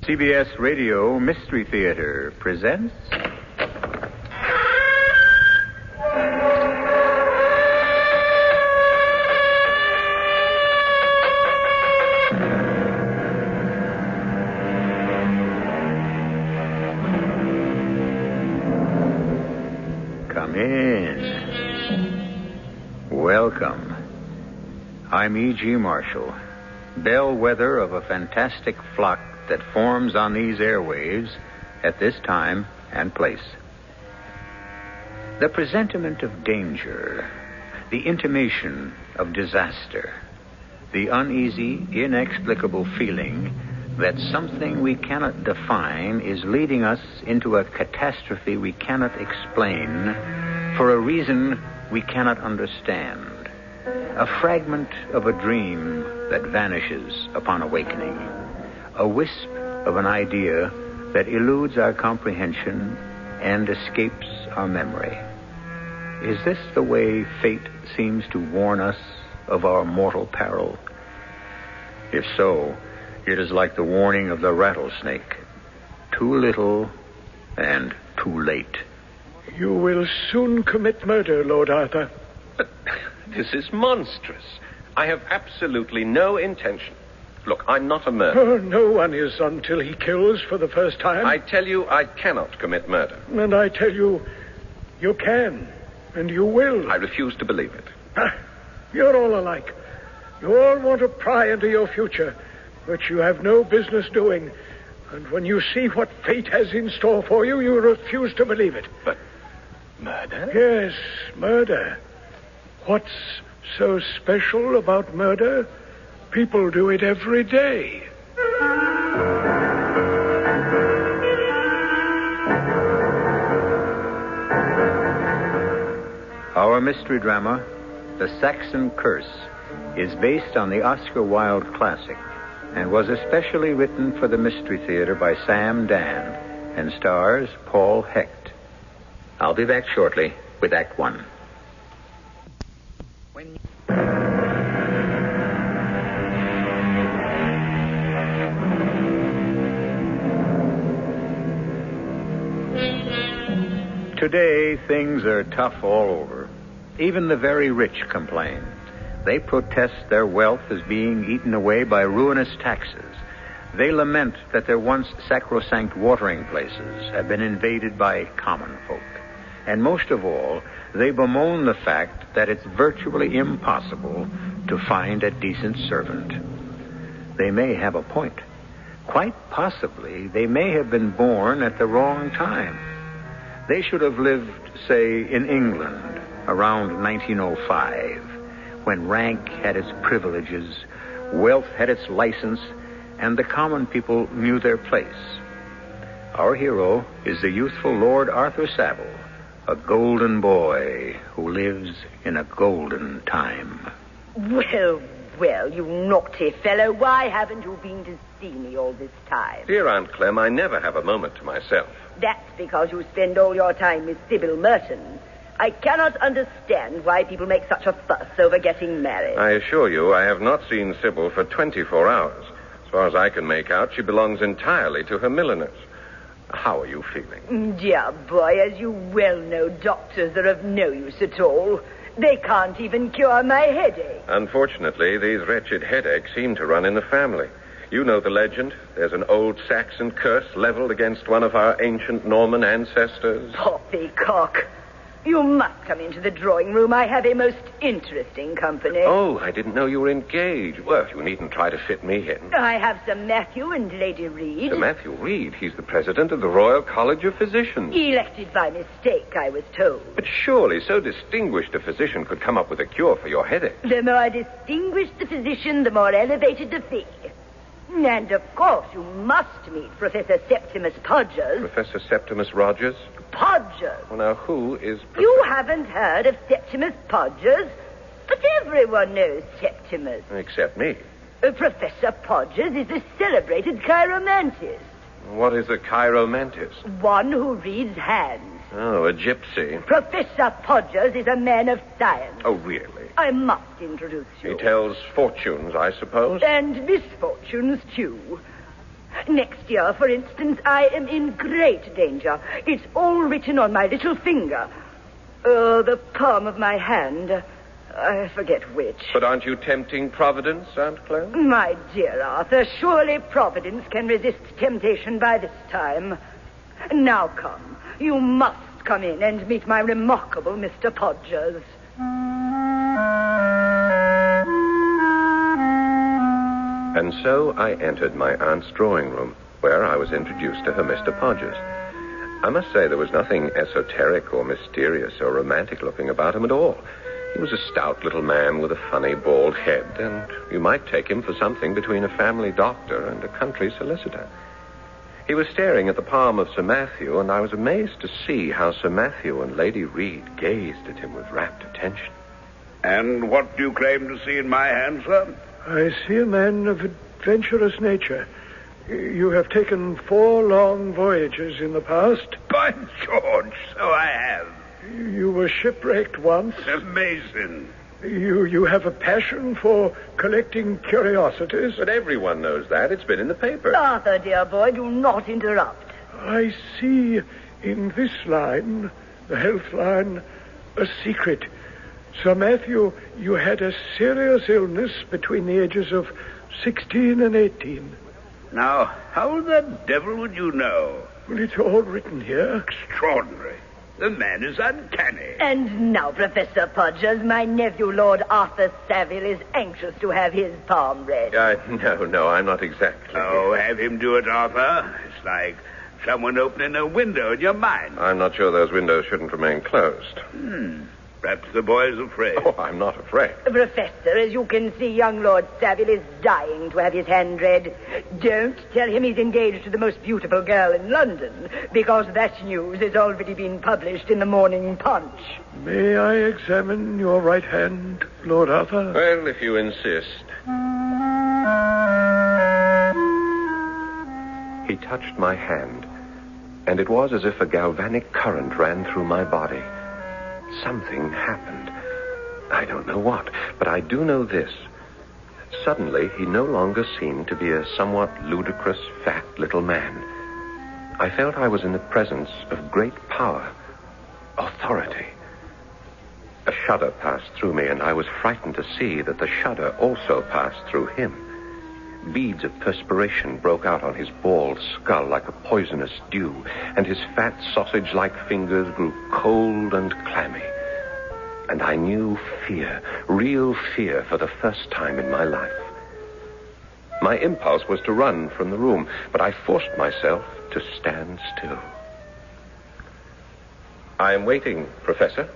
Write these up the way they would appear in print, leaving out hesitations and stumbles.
CBS Radio Mystery Theater presents... Come in. Welcome. I'm E.G. Marshall, bellwether of a fantastic flock that forms on these airwaves at this time and place. The presentiment of danger, the intimation of disaster, the uneasy, inexplicable feeling that something we cannot define is leading us into a catastrophe we cannot explain for a reason we cannot understand. A fragment of a dream that vanishes upon awakening. A wisp of an idea that eludes our comprehension and escapes our memory. Is this the way fate seems to warn us of our mortal peril? If so, it is like the warning of the rattlesnake. Too little and too late. You will soon commit murder, Lord Arthur. But this is monstrous. I have absolutely no intention. Look, I'm not a murderer. Oh, no one is until he kills for the first time. I tell you, I cannot commit murder. And I tell you, you can, and you will. I refuse to believe it. You're all alike. You all want to pry into your future, which you have no business doing. And when you see what fate has in store for you, you refuse to believe it. But murder? Yes, murder. What's so special about murder? People do it every day. Our mystery drama, The Saxon Curse, is based on the Oscar Wilde classic and was especially written for the Mystery Theater by Sam Dan and stars Paul Hecht. I'll be back shortly with Act One. Today, things are tough all over. Even the very rich complain. They protest their wealth is being eaten away by ruinous taxes. They lament that their once sacrosanct watering places have been invaded by common folk. And most of all, they bemoan the fact that it's virtually impossible to find a decent servant. They may have a point. Quite possibly, they may have been born at the wrong time. They should have lived, say, in England around 1905, when rank had its privileges, wealth had its license, and the common people knew their place. Our hero is the youthful Lord Arthur Savile, a golden boy who lives in a golden time. Well, you naughty fellow, why haven't you been to see me all this time? Dear Aunt Clem, I never have a moment to myself. That's because you spend all your time with Sybil Merton. I cannot understand why people make such a fuss over getting married. I assure you, I have not seen Sybil for 24 hours. As far as I can make out, she belongs entirely to her milliners. How are you feeling? Dear boy, as you well know, doctors are of no use at all. They can't even cure my headache. Unfortunately, these wretched headaches seem to run in the family. You know the legend. There's an old Saxon curse leveled against one of our ancient Norman ancestors. Poppycock. You must come into the drawing room. I have a most interesting company. Oh, I didn't know you were engaged. Well, you needn't try to fit me in. I have Sir Matthew and Lady Reed. Sir Matthew Reed? He's the president of the Royal College of Physicians. Elected by mistake, I was told. But surely so distinguished a physician could come up with a cure for your headache. The more distinguished the physician, the more elevated the fee. And, of course, you must meet Professor Septimus Podgers. Professor Septimus Rogers? Podgers. Well, now, who is... You haven't heard of Septimus Podgers? But everyone knows Septimus. Except me. Professor Podgers is a celebrated chiromantist. What is a chiromantist? One who reads hands. Oh, a gypsy. Professor Podgers is a man of science. Oh, really? I must introduce you. He tells fortunes, I suppose. And misfortunes, too. Next year, for instance, I am in great danger. It's all written on my little finger. The palm of my hand. I forget which. But aren't you tempting Providence, Aunt Claire? My dear Arthur, surely Providence can resist temptation by this time. Now come. You must come in and meet my remarkable Mr. Podgers. And so I entered my aunt's drawing room, where I was introduced to her Mr. Podgers. I must say there was nothing esoteric or mysterious or romantic looking about him at all. He was a stout little man with a funny bald head, and you might take him for something between a family doctor and a country solicitor. He was staring at the palm of Sir Matthew, and I was amazed to see how Sir Matthew and Lady Reed gazed at him with rapt attention. And what do you claim to see in my hand, sir? I see a man of adventurous nature. You have taken 4 long voyages in the past. By George, so I have. You were shipwrecked once. Amazing. You have a passion for collecting curiosities. But everyone knows that. It's been in the paper. Arthur, dear boy, do not interrupt. I see in this line, the health line, a secret. Sir Matthew, you had a serious illness between the ages of 16 and 18. Now, how the devil would you know? Well, it's all written here. Extraordinary. The man is uncanny. And now, Professor Podgers, my nephew, Lord Arthur Savile, is anxious to have his palm read. No, I'm not exactly. Oh, have him do it, Arthur. It's like someone opening a window in your mind. I'm not sure those windows shouldn't remain closed. Perhaps the boy's afraid. Oh, I'm not afraid. Professor, as you can see, young Lord Savile is dying to have his hand read. Don't tell him he's engaged to the most beautiful girl in London, because that news has already been published in the Morning Punch. May I examine your right hand, Lord Arthur? Well, if you insist. He touched my hand, and it was as if a galvanic current ran through my body. Something happened. I don't know what, but I do know this. Suddenly, he no longer seemed to be a somewhat ludicrous, fat little man. I felt I was in the presence of great power, authority. A shudder passed through me, and I was frightened to see that the shudder also passed through him. Beads of perspiration broke out on his bald skull like a poisonous dew, and his fat sausage-like fingers grew cold and clammy. And I knew fear, real fear, for the first time in my life. My impulse was to run from the room, but I forced myself to stand still. I am waiting, Professor.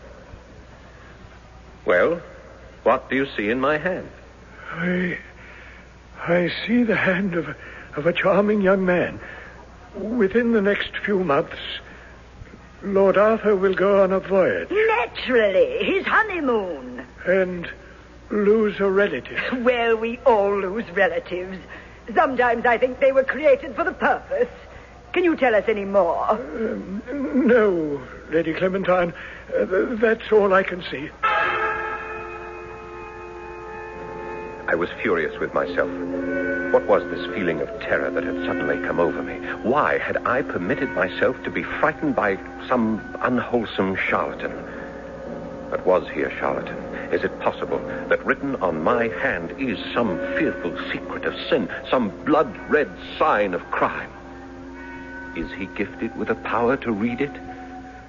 Well, what do you see in my hand? I see the hand of a charming young man. Within the next few months, Lord Arthur will go on a voyage. Naturally, his honeymoon. And lose a relative. Well, we all lose relatives. Sometimes I think they were created for the purpose. Can you tell us any more? No, Lady Clementine. That's all I can see. I was furious with myself. What was this feeling of terror that had suddenly come over me? Why had I permitted myself to be frightened by some unwholesome charlatan? But was he a charlatan? Is it possible that written on my hand is some fearful secret of sin, some blood-red sign of crime? Is he gifted with a power to read it?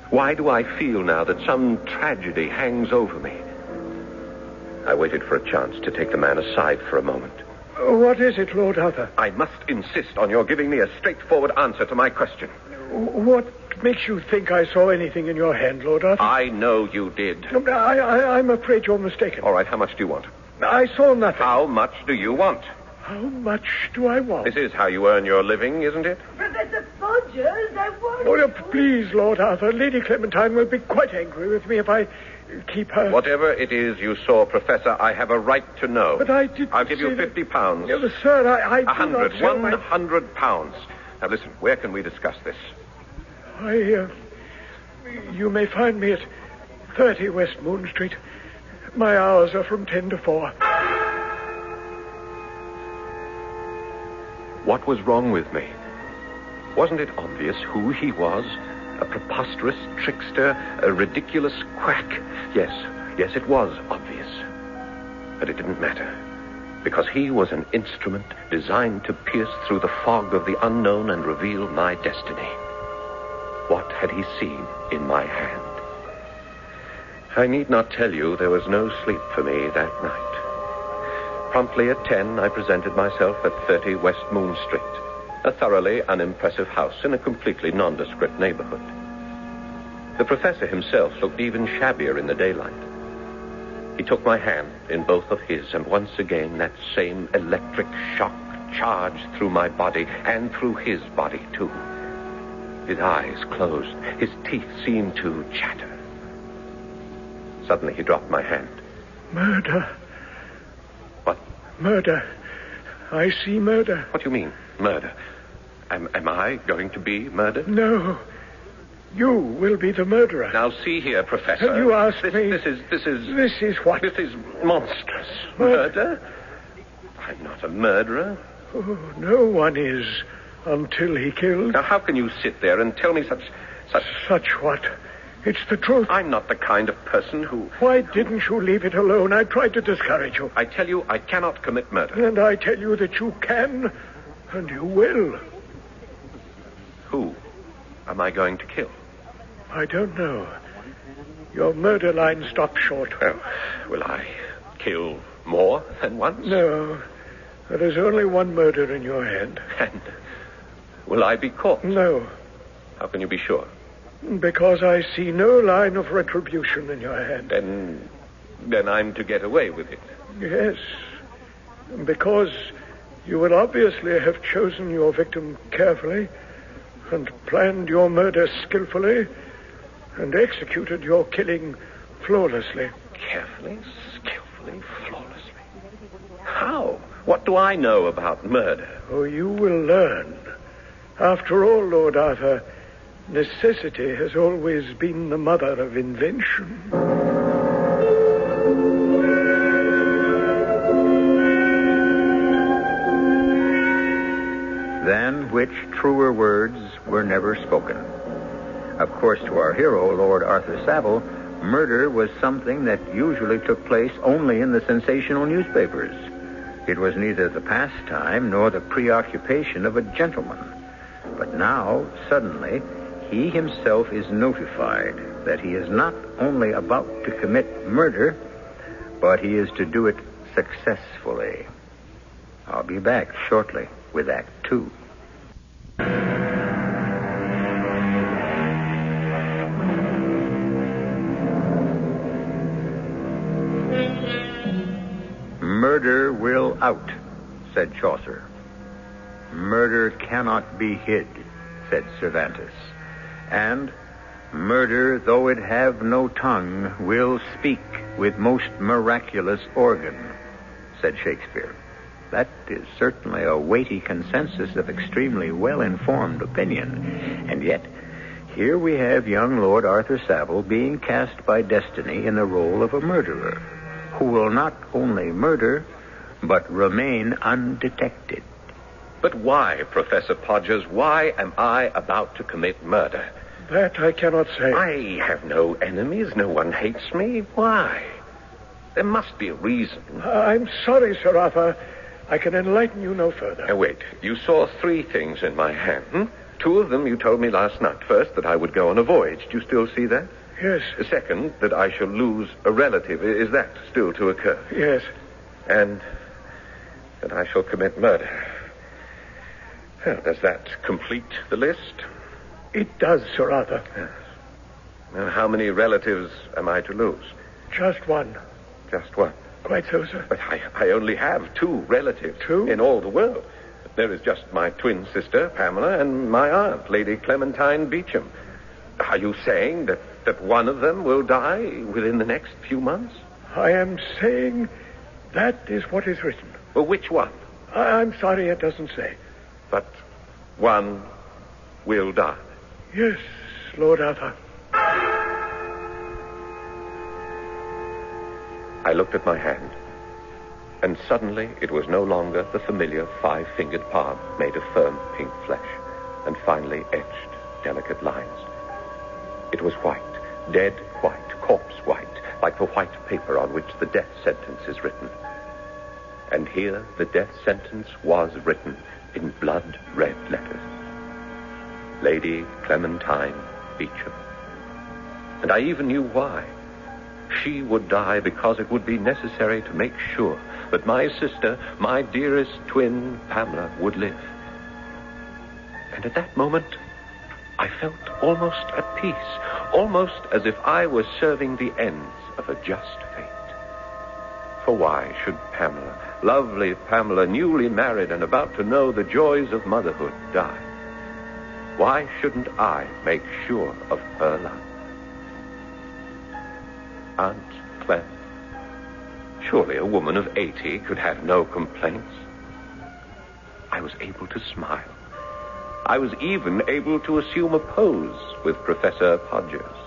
Why do I feel now that some tragedy hangs over me? I waited for a chance to take the man aside for a moment. What is it, Lord Arthur? I must insist on your giving me a straightforward answer to my question. What makes you think I saw anything in your hand, Lord Arthur? I know you did. I'm afraid you're mistaken. All right, how much do you want? I saw nothing. How much do you want? How much do I want? This is how you earn your living, isn't it? Professor Podgers, I want... Oh, please, Lord Arthur. Lady Clementine will be quite angry with me if I keep her... Whatever it is you saw, Professor, I have a right to know. But I didn't... I'll give you £50. No, sir, I do 100. not sell £100. Now, listen, where can we discuss this? You may find me at 30 West Moon Street. My hours are from 10 to 4. What was wrong with me? Wasn't it obvious who he was? A preposterous trickster, a ridiculous quack. Yes, it was obvious. But it didn't matter, because he was an instrument designed to pierce through the fog of the unknown and reveal my destiny. What had he seen in my hand? I need not tell you there was no sleep for me that night. Promptly at 10, I presented myself at 30 West Moon Street, a thoroughly unimpressive house in a completely nondescript neighborhood. The professor himself looked even shabbier in the daylight. He took my hand in both of his, and once again that same electric shock charged through my body and through his body, too. His eyes closed. His teeth seemed to chatter. Suddenly he dropped my hand. Murder. What? Murder. I see murder. What do you mean, murder? Am I going to be murdered? No. You will be the murderer. Now, see here, Professor. You asked me. This is what? This is monstrous. Murder? I'm not a murderer. Oh, no one is until he kills. Now, how can you sit there and tell me such... Such what? It's the truth. I'm not the kind of person who... Why didn't you leave it alone? I tried to discourage you. I tell you, I cannot commit murder. And I tell you that you can, and you will. Who am I going to kill? I don't know. Your murder line stopped short. Oh, will I kill more than once? No. There is only one murder in your hand. And will I be caught? No. How can you be sure? Because I see no line of retribution in your hand. Then I'm to get away with it. Yes. Because you will obviously have chosen your victim carefully and planned your murder skillfully and executed your killing flawlessly. Carefully, skillfully, flawlessly. How? What do I know about murder? Oh, you will learn. After all, Lord Arthur, necessity has always been the mother of invention. Than which truer words were never spoken. Of course, to our hero, Lord Arthur Savile, murder was something that usually took place only in the sensational newspapers. It was neither the pastime nor the preoccupation of a gentleman. But now, suddenly, he himself is notified that he is not only about to commit murder, but he is to do it successfully. I'll be back shortly with Act 2. Murder will out, said Chaucer. Murder cannot be hid, said Cervantes. And murder, though it have no tongue, will speak with most miraculous organ, said Shakespeare. That is certainly a weighty consensus of extremely well-informed opinion. And yet, here we have young Lord Arthur Savile being cast by destiny in the role of a murderer, who will not only murder, but remain undetected. But why, Professor Podgers, why am I about to commit murder? That I cannot say. I have no enemies. No one hates me. Why? There must be a reason. I'm sorry, Sir Arthur. I can enlighten you no further. Now, wait. You saw 3 things in my hand. 2 of them you told me last night. First, that I would go on a voyage. Do you still see that? Yes. Second, that I shall lose a relative. Is that still to occur? Yes. And that I shall commit murder. Well, does that complete the list? It does, Sir Arthur. Yes. And how many relatives am I to lose? Just one. Just one? Quite so, sir. But I only have 2 relatives. 2? In all the world. There is just my twin sister, Pamela, and my aunt, Lady Clementine Beauchamp. Are you saying that one of them will die within the next few months? I am saying that is what is written. Well, which one? I'm sorry it doesn't say. But one will die. Yes, Lord Arthur. I looked at my hand. And suddenly it was no longer the familiar 5-fingered palm made of firm pink flesh, and finely etched delicate lines. It was white, dead white, corpse white, like the white paper on which the death sentence is written. And here the death sentence was written in blood-red letters. Lady Clementine Beecham. And I even knew why. She would die because it would be necessary to make sure that my sister, my dearest twin, Pamela, would live. And at that moment, I felt almost at peace, almost as if I were serving the ends of a just fate. For why should Pamela, lovely Pamela, newly married and about to know the joys of motherhood, die? Why shouldn't I make sure of her love? Aunt Clem. Surely a woman of 80 could have no complaints. I was able to smile. I was even able to assume a pose with Professor Podgers.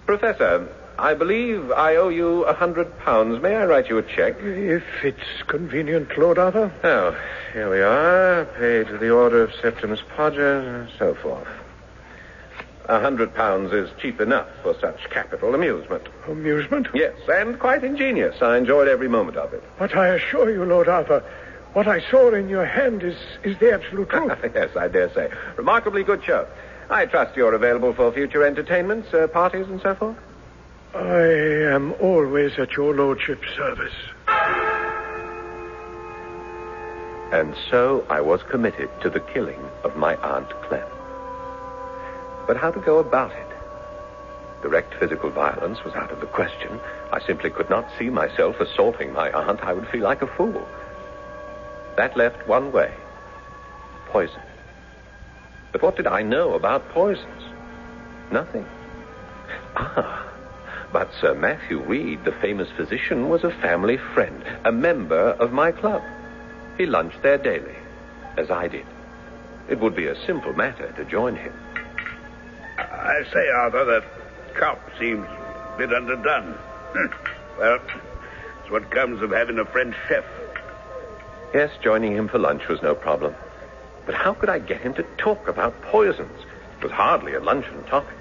Professor, I believe I owe you £100. May I write you a check? If it's convenient, Lord Arthur. Oh, here we are. Paid to the order of Septimus Podgers, and so forth. £100 is cheap enough for such capital amusement. Amusement? Yes, and quite ingenious. I enjoyed every moment of it. But I assure you, Lord Arthur, what I saw in your hand is the absolute truth. Yes, I dare say. Remarkably good show. I trust you're available for future entertainments, parties, and so forth? I am always at your lordship's service. And so I was committed to the killing of my Aunt Clem. But how to go about it? Direct physical violence was out of the question. I simply could not see myself assaulting my aunt. I would feel like a fool. That left one way. Poison. But what did I know about poisons? Nothing. But Sir Matthew Reed, the famous physician, was a family friend, a member of my club. He lunched there daily, as I did. It would be a simple matter to join him. I say, Arthur, that cop seems a bit underdone. Well, it's what comes of having a French chef. Yes, joining him for lunch was no problem. But how could I get him to talk about poisons? It was hardly a luncheon topic.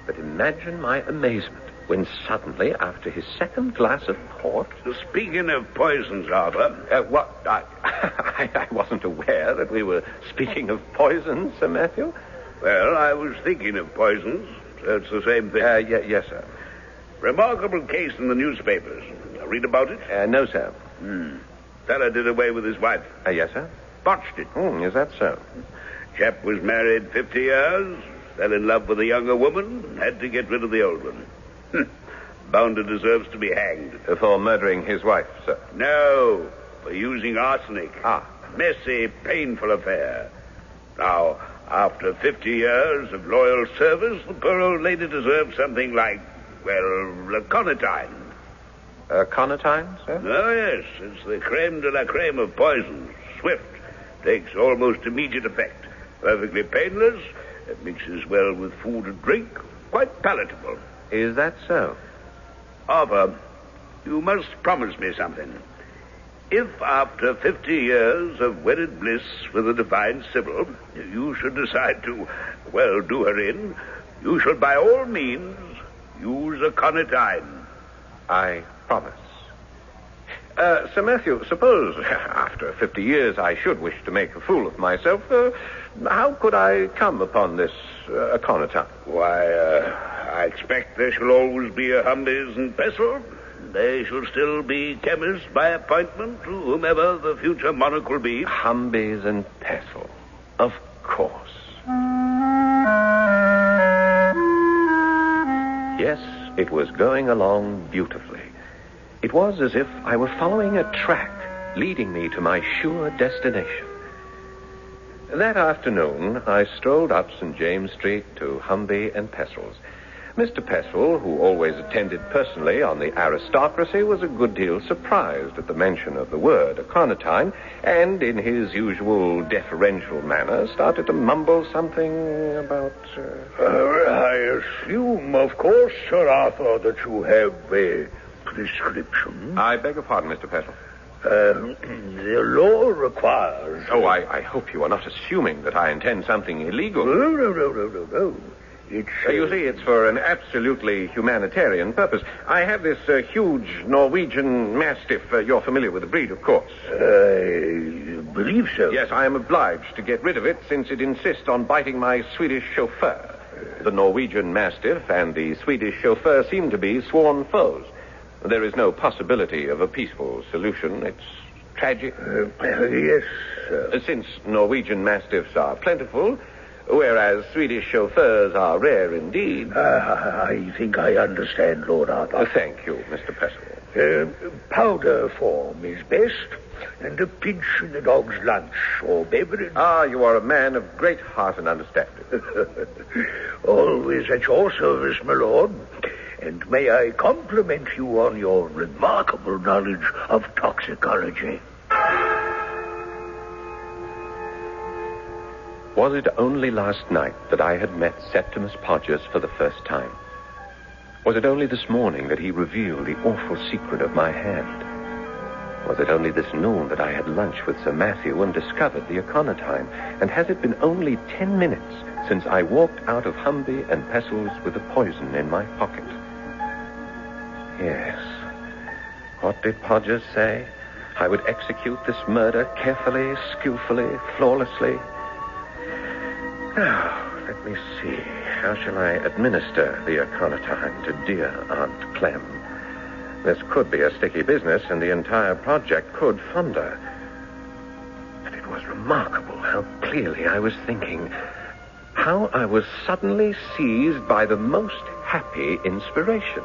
But imagine my amazement when suddenly, after his second glass of port... Speaking of poisons, Arthur... What? I wasn't aware that we were speaking of poisons, Sir Matthew. Well, I was thinking of poisons. So it's the same thing. Yes, sir. Remarkable case in the newspapers. Read about it? No, sir. Fella did away with his wife. Yes, sir? Botched it. Is that so? Chap was married 50 years, fell in love with a younger woman, had to get rid of the old one. Bounder deserves to be hanged. For murdering his wife, sir? No, for using arsenic. Messy, painful affair. Now, after 50 years of loyal service, the poor old lady deserves something like, well, aconitine. Aconitine, sir? Oh, yes. It's the creme de la creme of poisons. Swift. Takes almost immediate effect. Perfectly painless. It mixes well with food and drink. Quite palatable. Is that so? Arthur, you must promise me something. If after 50 years of wedded bliss with the divine Sybil, you should decide to, well, do her in, you shall by all means use aconitine. I promise. Sir Matthew, suppose after 50 years I should wish to make a fool of myself, how could I come upon this aconitine? Why, I expect there shall always be a Humbies and Pestle. They shall still be chemists by appointment to whomever the future monarch will be. Humbies and Pestle. Of course. Yes, it was going along beautifully. It was as if I were following a track leading me to my sure destination. That afternoon, I strolled up St. James Street to Humby and Pestle's. Mr. Pestle, who always attended personally on the aristocracy, was a good deal surprised at the mention of the word aconitine, and in his usual deferential manner started to mumble something about... I assume, of course, Sir Arthur, that you have prescription. I beg your pardon, Mr. Pestle. The law requires... Oh, I hope you are not assuming that I intend something illegal. No. It's... You see, it's for an absolutely humanitarian purpose. I have this huge Norwegian Mastiff. You're familiar with the breed, of course. I believe so. Yes, I am obliged to get rid of it since it insists on biting my Swedish chauffeur. The Norwegian Mastiff and the Swedish chauffeur seem to be sworn foes. There is no possibility of a peaceful solution. It's tragic. Yes, sir. Since Norwegian Mastiffs are plentiful, whereas Swedish chauffeurs are rare indeed. I think I understand, Lord Arthur. Thank you, Mr. Pestle. Powder form is best, and a pinch in the dog's lunch or beverage. Ah, you are a man of great heart and understanding. Always at your service, my lord. And may I compliment you on your remarkable knowledge of toxicology. Was it only last night that I had met Septimus Podgers for the first time? Was it only this morning that he revealed the awful secret of my hand? Was it only this noon that I had lunch with Sir Matthew and discovered the aconitine? And has it been only 10 minutes since I walked out of Humby and Pestle's with the poison in my pocket? Yes. What did Podgers say? I would execute this murder carefully, skillfully, flawlessly. Now, let me see. How shall I administer the aconitine to dear Aunt Clem? This could be a sticky business, and the entire project could founder. And it was remarkable how clearly I was thinking. How I was suddenly seized by the most happy inspiration.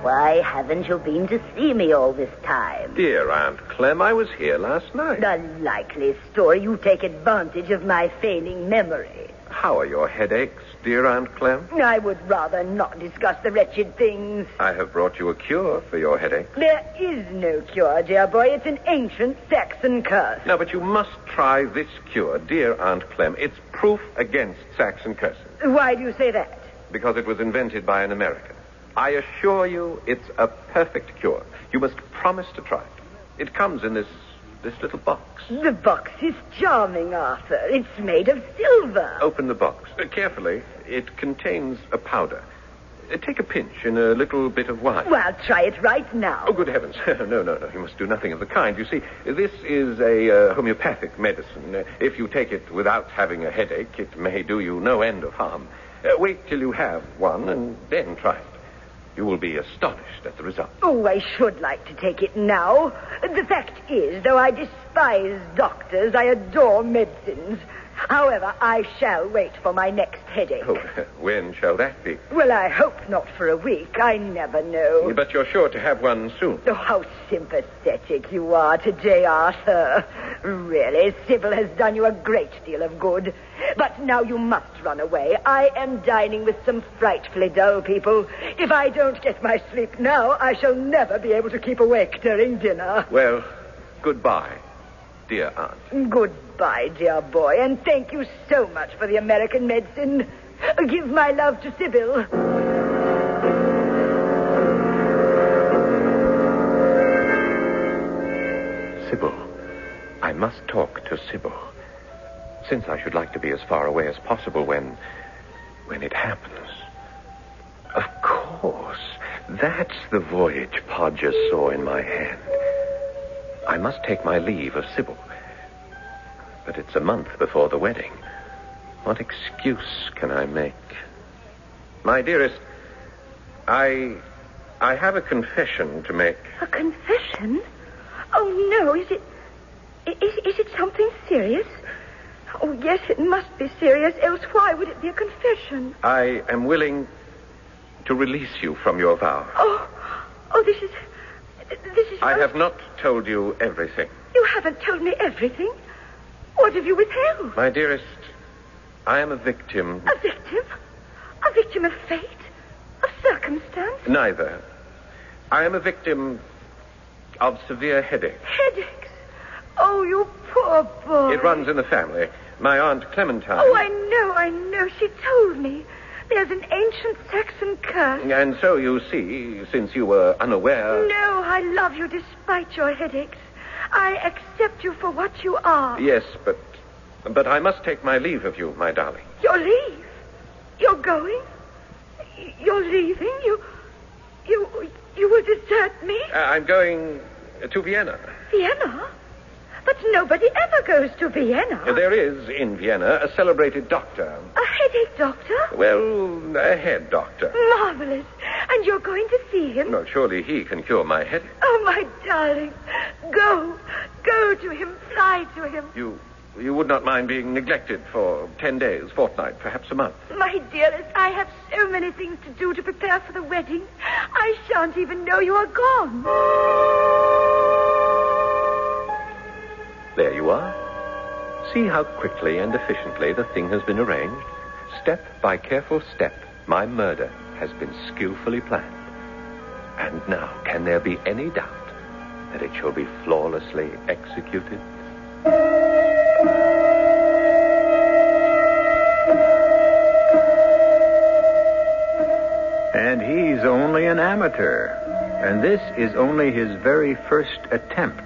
Why haven't you been to see me all this time? Dear Aunt Clem, I was here last night. A likely story. You take advantage of my failing memory. How are your headaches, dear Aunt Clem? I would rather not discuss the wretched things. I have brought you a cure for your headache. There is no cure, dear boy. It's an ancient Saxon curse. No, but you must try this cure, dear Aunt Clem. It's proof against Saxon curses. Why do you say that? Because it was invented by an American. I assure you it's a perfect cure. You must promise to try it. It comes in this little box. The box is charming, Arthur. It's made of silver. Open the box. Carefully. It contains a powder. Take a pinch in a little bit of wine. Well, try it right now. Oh, good heavens. No. You must do nothing of the kind. You see, this is a homeopathic medicine. If you take it without having a headache, it may do you no end of harm. Wait till you have one and then try it. You will be astonished at the result. Oh, I should like to take it now. The fact is, though I despise doctors, I adore medicines. However, I shall wait for my next headache. Oh, when shall that be? Well, I hope not for a week. I never know. But you're sure to have one soon. Oh, how sympathetic you are today, Arthur. Really, Sybil has done you a great deal of good. But now you must run away. I am dining with some frightfully dull people. If I don't get my sleep now, I shall never be able to keep awake during dinner. Well, goodbye, dear Aunt. Goodbye, dear boy, and thank you so much for the American medicine. Give my love to Sybil. Sybil. I must talk to Sybil. Since I should like to be as far away as possible when it happens. Of course. That's the voyage Podgers saw in my hand. I must take my leave of Sybil. But it's a month before the wedding. What excuse can I make? My dearest, I have a confession to make. A confession? Oh, no. Is it something serious? Oh, yes, it must be serious. Else why would it be a confession? I am willing to release you from your vow. Oh, this is... I have not told you everything. You haven't told me everything. What have you withheld? My dearest, I am a victim. A victim? A victim of fate? Of circumstance? Neither. I am a victim of severe headaches. Headaches? Oh, you poor boy. It runs in the family. My Aunt Clementine... Oh, I know. She told me. There's an ancient Saxon curse. And so, you see, since you were unaware... No, I love you despite your headaches. I accept you for what you are. Yes, but I must take my leave of you, my darling. Your leave? You're going? You're leaving? You will desert me? I'm going to Vienna. Vienna? But nobody ever goes to Vienna. There is, in Vienna, a celebrated doctor. A headache doctor? Well, a head doctor. Marvelous. And you're going to see him? No, surely he can cure my headache. Oh, my darling. Go. Go to him. Fly to him. You would not mind being neglected for 10 days, fortnight, perhaps a month. My dearest, I have so many things to do to prepare for the wedding. I shan't even know you are gone. There you are. See how quickly and efficiently the thing has been arranged. Step by careful step, my murder has been skillfully planned. And now, can there be any doubt that it shall be flawlessly executed? And he's only an amateur. And this is only his very first attempt.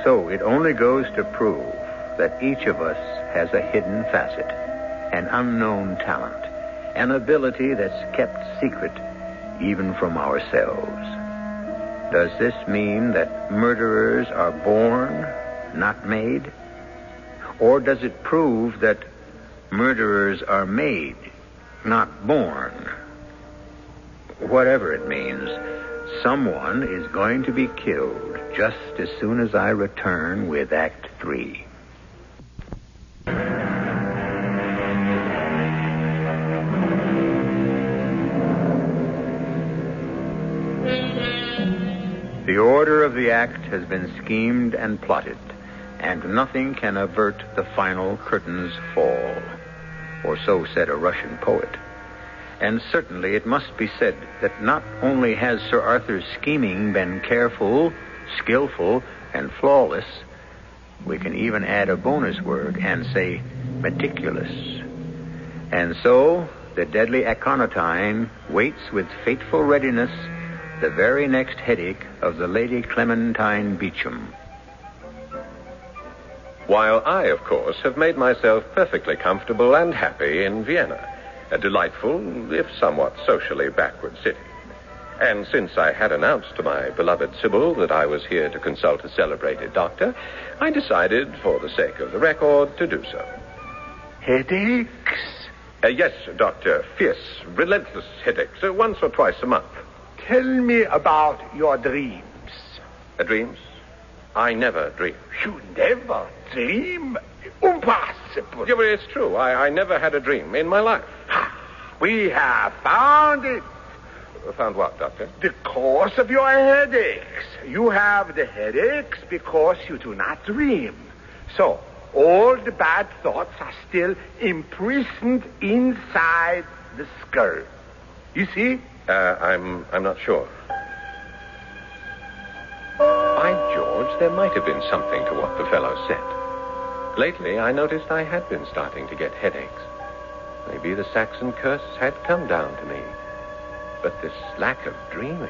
So it only goes to prove that each of us has a hidden facet, an unknown talent, an ability that's kept secret even from ourselves. Does this mean that murderers are born, not made? Or does it prove that murderers are made, not born? Whatever it means, someone is going to be killed just as soon as I return with Act 3. The order of the act has been schemed and plotted, and nothing can avert the final curtain's fall. Or so said a Russian poet. And certainly it must be said that not only has Sir Arthur's scheming been careful, skillful, and flawless, we can even add a bonus word and say meticulous. And so the deadly aconitine waits with fateful readiness the very next headache of the Lady Clementine Beauchamp. While I, of course, have made myself perfectly comfortable and happy in Vienna, a delightful, if somewhat socially backward city. And since I had announced to my beloved Sybil that I was here to consult a celebrated doctor, I decided, for the sake of the record, to do so. Headaches? Yes, Doctor. Fierce, relentless headaches, once or twice a month. Tell me about your dreams. Dreams? I never dream. You never dream? Impossible. Yeah, but it's true. I never had a dream in my life. We have found it. Found what, Doctor? The cause of your headaches. You have the headaches because you do not dream. So, all the bad thoughts are still imprisoned inside the skull. You see? I'm not sure. By George, there might have been something to what the fellow said. Lately, I noticed I had been starting to get headaches. Maybe the Saxon curse had come down to me. But this lack of dreaming...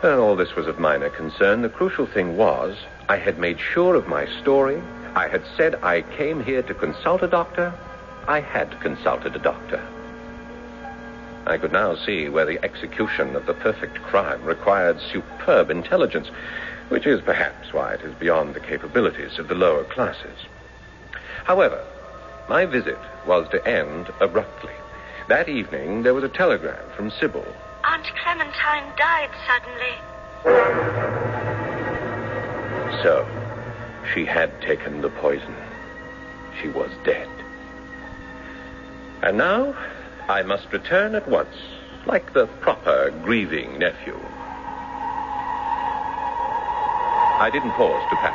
All this was of minor concern. The crucial thing was, I had made sure of my story. I had said I came here to consult a doctor. I had consulted a doctor. I could now see where the execution of the perfect crime required superb intelligence, which is perhaps why it is beyond the capabilities of the lower classes. However, my visit was to end abruptly. That evening, there was a telegram from Sybil. Aunt Clementine died suddenly. So, she had taken the poison. She was dead. And now, I must return at once, like the proper grieving nephew. I didn't pause to pack.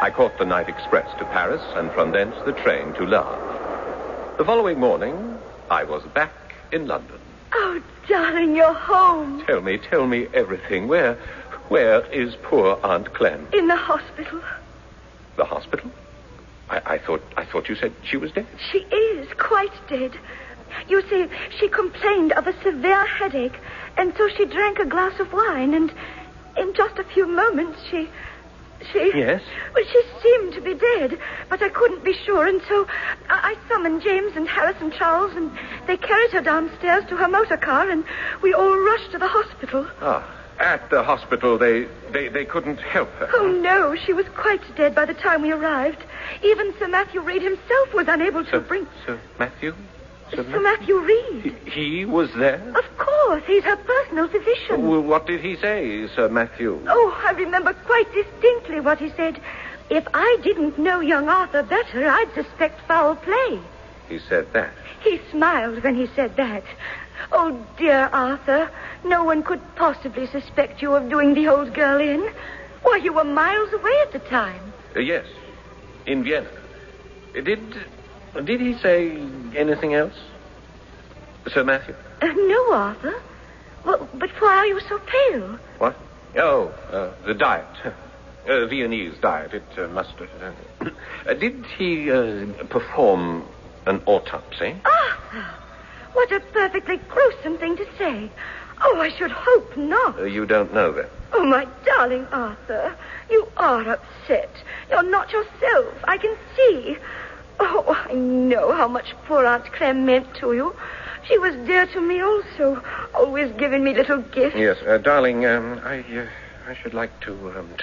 I caught the night express to Paris, and from thence the train to Le Havre. The following morning, I was back in London. Oh, darling, you're home. Tell me everything. Where is poor Aunt Clem? In the hospital. The hospital? I thought you said she was dead. She is quite dead. You see, she complained of a severe headache, and so she drank a glass of wine, and in just a few moments she... Yes? Well, she seemed to be dead, but I couldn't be sure, and so I summoned James and Harris and Charles, and they carried her downstairs to her motor car, and we all rushed to the hospital. Ah, at the hospital, they couldn't help her. Oh, no, she was quite dead by the time we arrived. Even Sir Matthew Reed himself was unable to bring... Sir Matthew? Sir Matthew Reed. He was there? Of course, he's her personal physician. Well, what did he say, Sir Matthew? Oh, I remember quite distinctly what he said. If I didn't know young Arthur better, I'd suspect foul play. He said that? He smiled when he said that. Oh, dear Arthur, no one could possibly suspect you of doing the old girl in. Why, you were miles away at the time. Yes, in Vienna. Did he say anything else, Sir Matthew? No, Arthur. Well, but why are you so pale? What? Oh, the diet. Viennese diet. It must... did he perform an autopsy? Arthur! What a perfectly gruesome thing to say. Oh, I should hope not. You don't know that? Oh, my darling Arthur, you are upset. You're not yourself. I can see. Oh, I know how much poor Aunt Clem meant to you. She was dear to me also, always giving me little gifts. Yes, darling, I should like to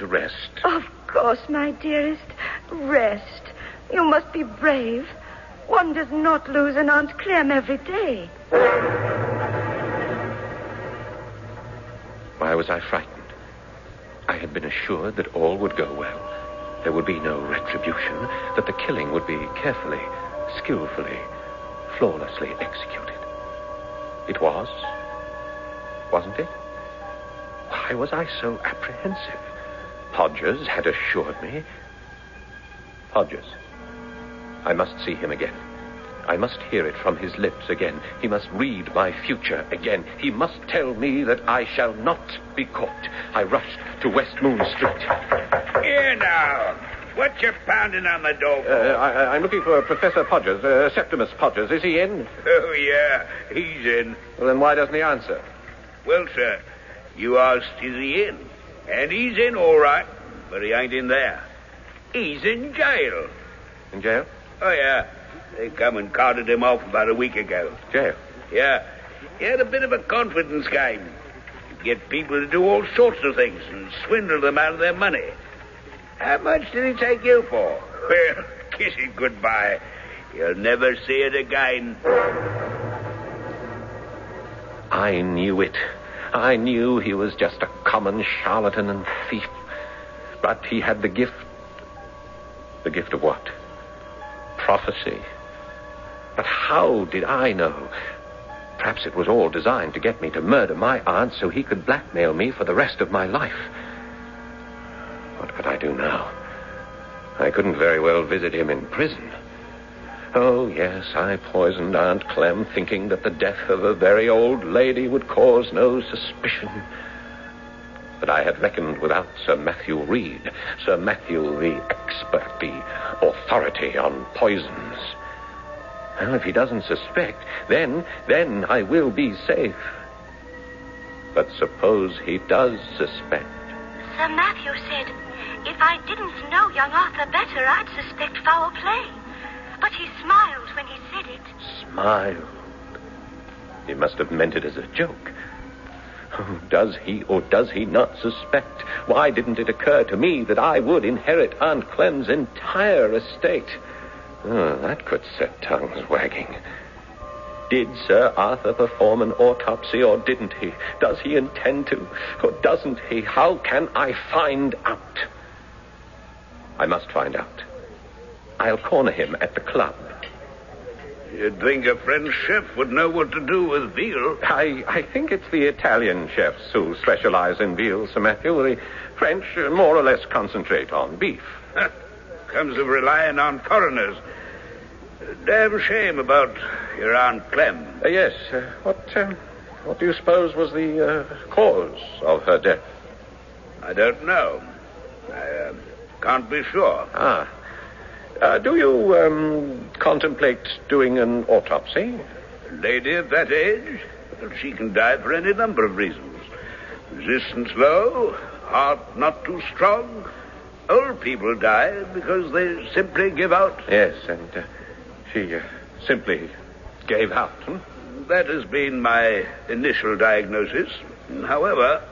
rest. Of course, my dearest. Rest. You must be brave. One does not lose an Aunt Clem every day. Why was I frightened? I had been assured that all would go well. There would be no retribution, that the killing would be carefully, skillfully, flawlessly executed. It was, wasn't it? Why was I so apprehensive? Podgers had assured me. Podgers. I must see him again. I must hear it from his lips again. He must read my future again. He must tell me that I shall not be caught. I rushed to West Moon Street. Here now. What you pounding on the door for? I'm looking for Professor Podgers, Septimus Podgers. Is he in? Oh, yeah, he's in. Well, then why doesn't he answer? Well, sir, you asked, is he in? And he's in, all right, but he ain't in there. He's in jail. In jail? Oh, yeah. They come and carted him off about a week ago. Jail? Yeah. He had a bit of a confidence game. He'd get people to do all sorts of things and swindle them out of their money. How much did he take you for? Well, kiss him goodbye. You'll never see it again. I knew it. I knew he was just a common charlatan and thief. But he had the gift. The gift of what? Prophecy. But how did I know? Perhaps it was all designed to get me to murder my aunt so he could blackmail me for the rest of my life. What could I do now? I couldn't very well visit him in prison. Oh, yes, I poisoned Aunt Clem, thinking that the death of a very old lady would cause no suspicion. But I had reckoned without Sir Matthew Reed. Sir Matthew, the expert, the authority on poisons. Well, if he doesn't suspect, then I will be safe. But suppose he does suspect. Sir Matthew said, if I didn't know young Arthur better, I'd suspect foul play. But he smiled when he said it. Smiled? He must have meant it as a joke. Oh, does he or does he not suspect? Why didn't it occur to me that I would inherit Aunt Clem's entire estate? Oh, that could set tongues wagging. Did Sir Arthur perform an autopsy or didn't he? Does he intend to or doesn't he? How can I find out? I must find out. I'll corner him at the club. You'd think a French chef would know what to do with veal. I think it's the Italian chefs who specialize in veal, Sir Matthew. The French more or less concentrate on beef. Comes of relying on foreigners. Damn shame about your Aunt Clem. Yes. What do you suppose was the cause of her death? I don't know. I can't be sure. Do you contemplate doing an autopsy? A lady of that age? Well, she can die for any number of reasons. Resistance low, heart not too strong. Old people die because they simply give out. Yes, and she simply gave out. That has been my initial diagnosis. However...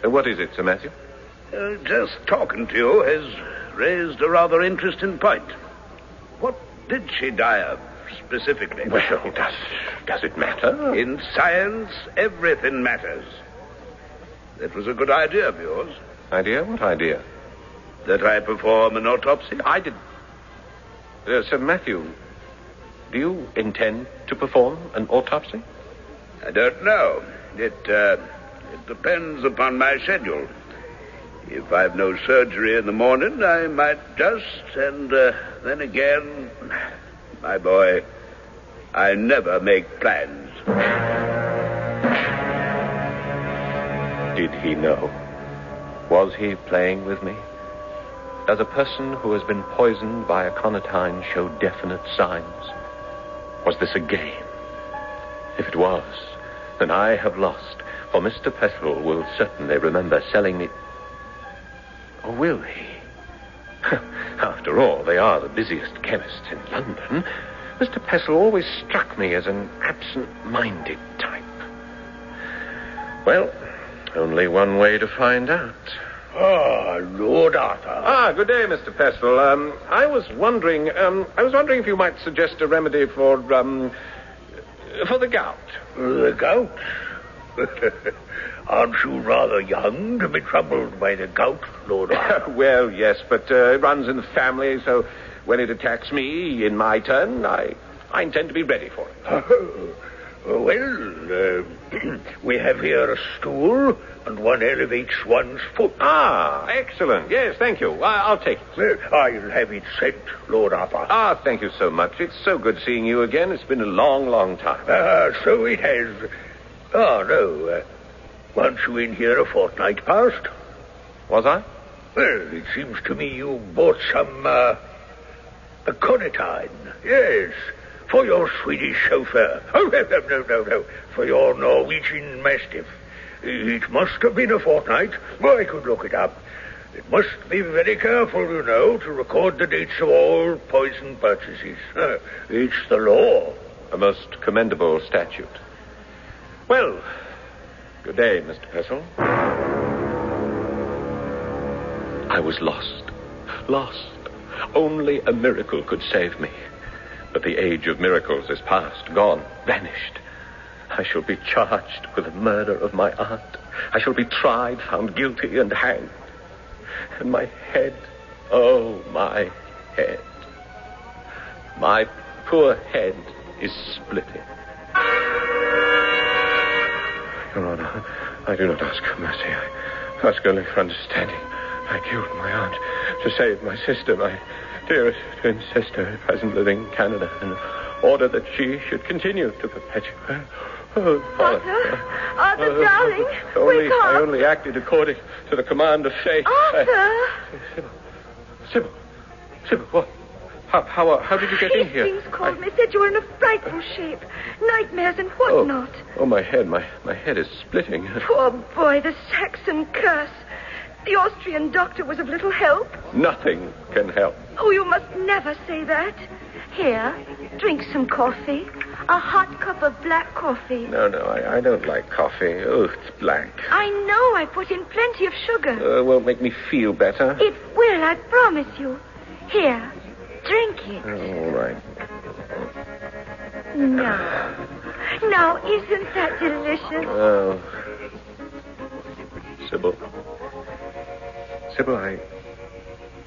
What is it, Sir Matthew? Just talking to you has raised a rather interesting point. What did she die of, specifically? Well, does it matter? In science, everything matters. That was a good idea of yours. Idea? What idea? That I perform an autopsy? I did. Sir Matthew, do you intend to perform an autopsy? I don't know. It depends upon my schedule. If I've no surgery in the morning, I might just, and then again, my boy, I never make plans. Did he know? Was he playing with me? Does a person who has been poisoned by aconitine show definite signs? Was this a game? If it was, then I have lost, for Mr. Pestle will certainly remember selling me... Or will he? After all, they are the busiest chemists in London. Mr. Pestle always struck me as an absent-minded type. Well, only one way to find out. Lord Arthur. Good day, Mr. Pestle. I was wondering if you might suggest a remedy for the gout. The gout? Aren't you rather young to be troubled by the gout, Lord Arthur? Well, yes, but it runs in the family, so when it attacks me in my turn, I intend to be ready for it. Well, we have here a stool, and one elevates one's foot. Excellent. Yes, thank you. I'll take it. Well, I'll have it sent, Lord Arthur. Thank you so much. It's so good seeing you again. It's been a long, long time. So it has. No. Weren't you in here a fortnight past? Was I? Well, it seems to me you bought some, aconitine. Yes, for your Swedish chauffeur. Oh, no. For your Norwegian mastiff. It must have been a fortnight. Well, I could look it up. It must be very careful, you know, to record the dates of all poison purchases. It's the law. A most commendable statute. Well, good day, Mr. Pestle. I was lost. Only a miracle could save me. But the age of miracles is past, gone, vanished. I shall be charged with the murder of my aunt. I shall be tried, found guilty, and hanged. And my head, my head. My poor head is splitting. Your Honor, I do not ask for mercy. I ask only for understanding. I killed my aunt to save my sister, my dearest twin sister, present living in Canada, in order that she should continue to perpetuate. Arthur, darling, wake up. I only acted according to the command of fate. Arthur! Sybil, what? How did you get in here? Hastings called me, said you were in a frightful shape. Nightmares and whatnot. My head. My head is splitting. Poor boy, the Saxon curse. The Austrian doctor was of little help. Nothing can help. Oh, you must never say that. Here, drink some coffee. A hot cup of black coffee. No, I don't like coffee. Oh, it's black. I know. I put in plenty of sugar. Won't make me feel better. It will, I promise you. Here, drink it. All right. Now, isn't that delicious? Oh. Sybil,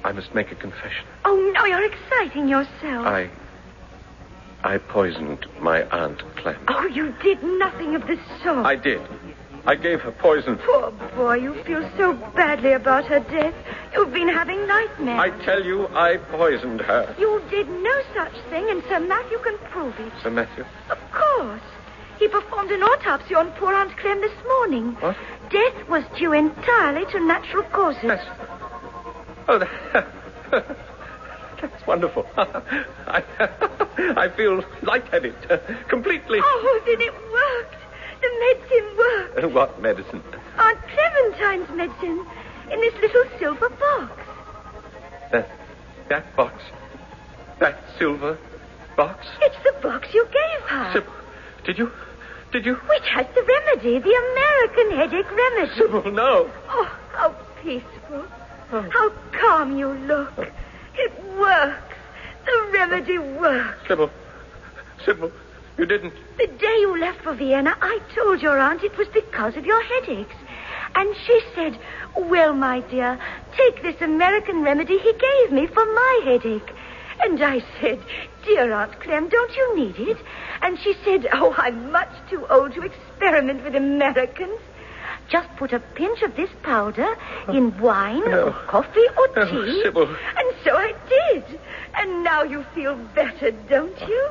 I must make a confession. Oh, no, you're exciting yourself. I poisoned my Aunt Clem. Oh, you did nothing of the sort. I did. I gave her poison. Poor boy, you feel so badly about her death. You've been having nightmares. I tell you, I poisoned her. You did no such thing, and Sir Matthew can prove it. Sir Matthew? Of course. He performed an autopsy on poor Aunt Clem this morning. What? Death was due entirely to natural causes. That's That's wonderful. I feel lightheaded, completely. Oh, then it worked. The medicine worked. What medicine? Aunt Clementine's medicine in this little silver box. That box? That silver box? It's the box you gave her. Sybil, did you? Which has the remedy, the American headache remedy. Sybil, no. Oh, how peaceful. How calm you look. It works. The remedy works. Sybil, you didn't. The day you left for Vienna, I told your aunt it was because of your headaches. And she said, well, my dear, take this American remedy he gave me for my headache. And I said, dear Aunt Clem, don't you need it? And she said, oh, I'm much too old to experiment with Americans. Just put a pinch of this powder in wine or coffee or tea. Sybil. And so I did. And now you feel better, don't you?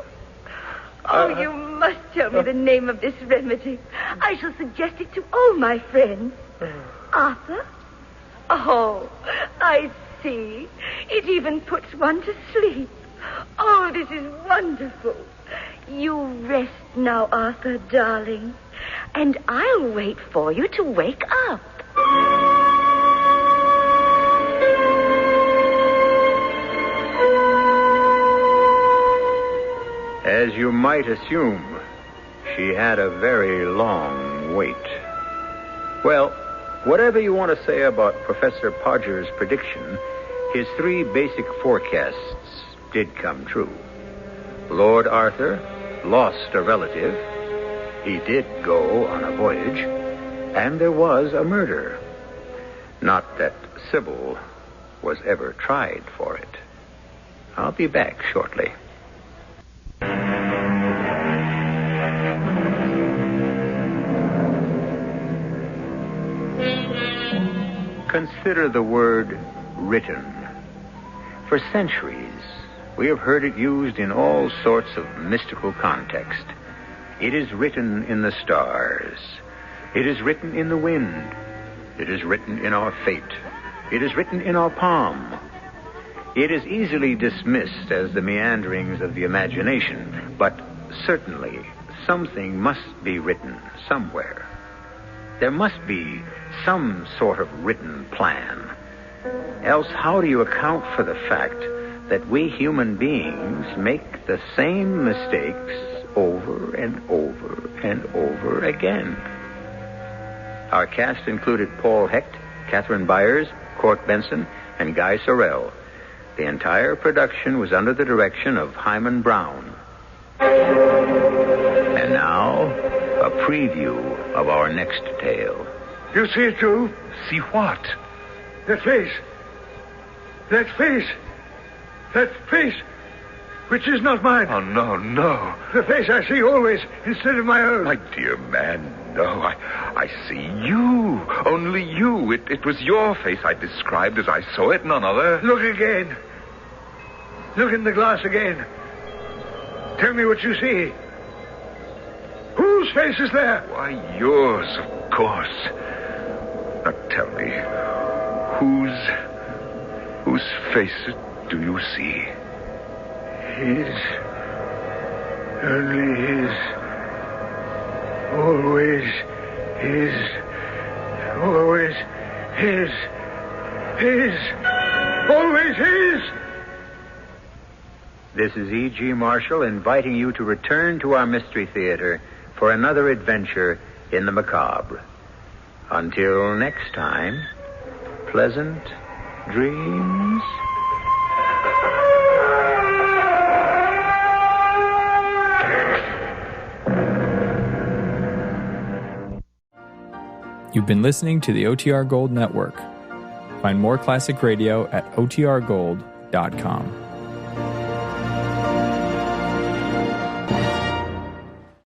Oh, you must tell me the name of this remedy. I shall suggest it to all my friends. Arthur? Oh, I see. It even puts one to sleep. Oh, this is wonderful. You rest now, Arthur, darling. And I'll wait for you to wake up. As you might assume, she had a very long wait. Well, whatever you want to say about Professor Podger's prediction, his 3 basic forecasts did come true. Lord Arthur lost a relative. He did go on a voyage. And there was a murder. Not that Sybil was ever tried for it. I'll be back shortly. Consider the word written. For centuries, we have heard it used in all sorts of mystical context. It is written in the stars. It is written in the wind. It is written in our fate. It is written in our palm. It is easily dismissed as the meanderings of the imagination, but certainly something must be written somewhere. There must be some sort of written plan. Else, how do you account for the fact that we human beings make the same mistakes over and over and over again? Our cast included Paul Hecht, Catherine Byers, Court Benson, and Guy Sorrell. The entire production was under the direction of Hyman Brown. And now, a preview of our next tale. You see it, too? See what? That face. That face. That face, which is not mine. Oh, no. The face I see always instead of my own. My dear man, no. I see you. Only you. It was your face I described as I saw it, none other. Look again. Look in the glass again. Tell me what you see. Whose face is there? Why, yours, of course. Now tell me, whose face do you see? His. Only his. Always his. Always his. His. Always his. This is E.G. Marshall inviting you to return to our Mystery Theater for another adventure in the macabre. Until next time, pleasant dreams. You've been listening to the OTR Gold Network. Find more classic radio at otrgold.com.